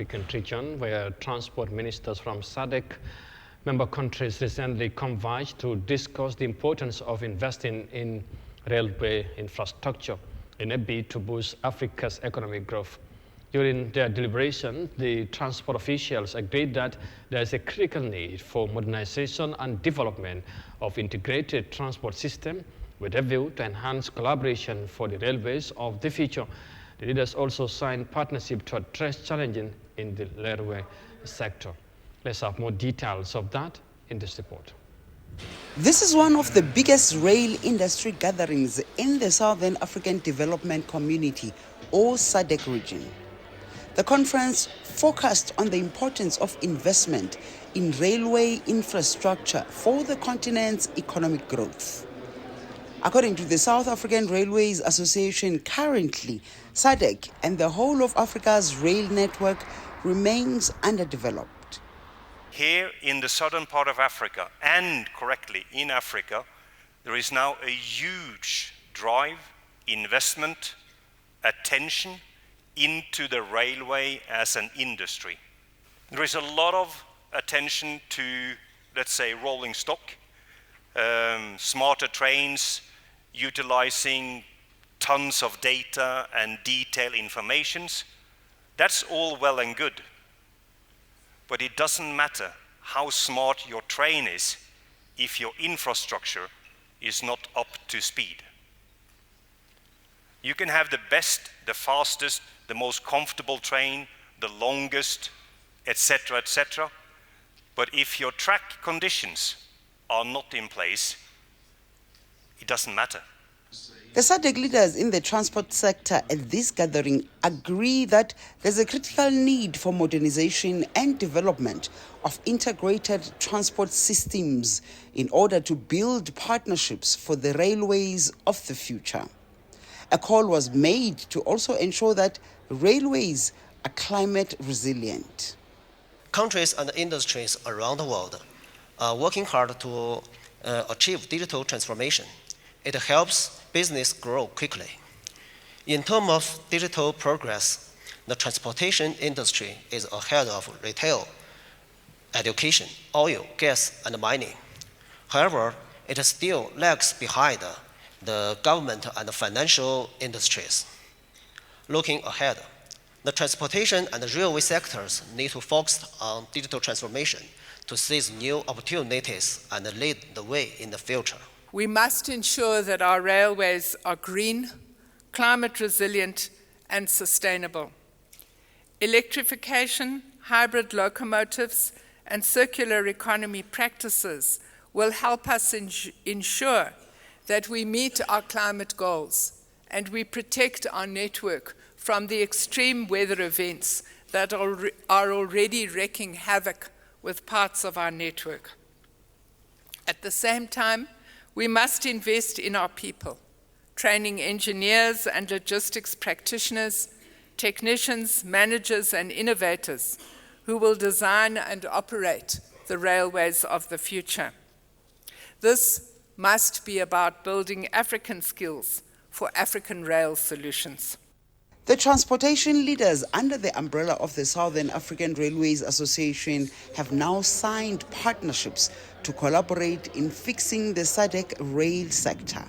African region, where transport ministers from Sadc member countries recently converged to discuss the importance of investing in railway infrastructure in a bid to boost Africa's economic growth. During their deliberation, the transport officials agreed that there is a critical need for modernization and development of integrated transport system with a view to enhance collaboration for the railways of the future. The leaders also signed partnership to address challenges in the railway sector. Let's have more details of that in this report. This is one of the biggest rail industry gatherings in the Southern African Development Community, or Sadc region. The conference focused on the importance of investment in railway infrastructure for the continent's economic growth. According to the South African Railways Association, currently, Sadc and the whole of Africa's rail network remains underdeveloped. Here in the southern part of Africa, and correctly in Africa, there is now a huge drive, investment, attention into the railway as an industry. There is a lot of attention to, let's say, rolling stock, smarter trains, utilizing tons of data and detailed informations. That's all well and good. But it doesn't matter how smart your train is if your infrastructure is not up to speed. You can have the best, the fastest, the most comfortable train, the longest, etc., etc. But if your track conditions are not in place, it doesn't matter. The Sadc leaders in the transport sector at this gathering agree that there's a critical need for modernization and development of integrated transport systems in order to build partnerships for the railways of the future. A call was made to also ensure that railways are climate resilient. Countries and industries around the world are working hard to achieve digital transformation. It helps business grow quickly. In terms of digital progress, the transportation industry is ahead of retail, education, oil, gas, and mining. However, it still lags behind the government and the financial industries. Looking ahead, the transportation and the railway sectors need to focus on digital transformation to seize new opportunities and lead the way in the future. We must ensure that our railways are green, climate resilient, and sustainable. Electrification, hybrid locomotives, and circular economy practices will help us ensure that we meet our climate goals and we protect our network from the extreme weather events that are already wreaking havoc with parts of our network. At the same time, we must invest in our people, training engineers and logistics practitioners, technicians, managers, and innovators who will design and operate the railways of the future. This must be about building African skills for African rail solutions. The transportation leaders under the umbrella of the Southern African Railways Association have now signed partnerships to collaborate in fixing the Sadc rail sector.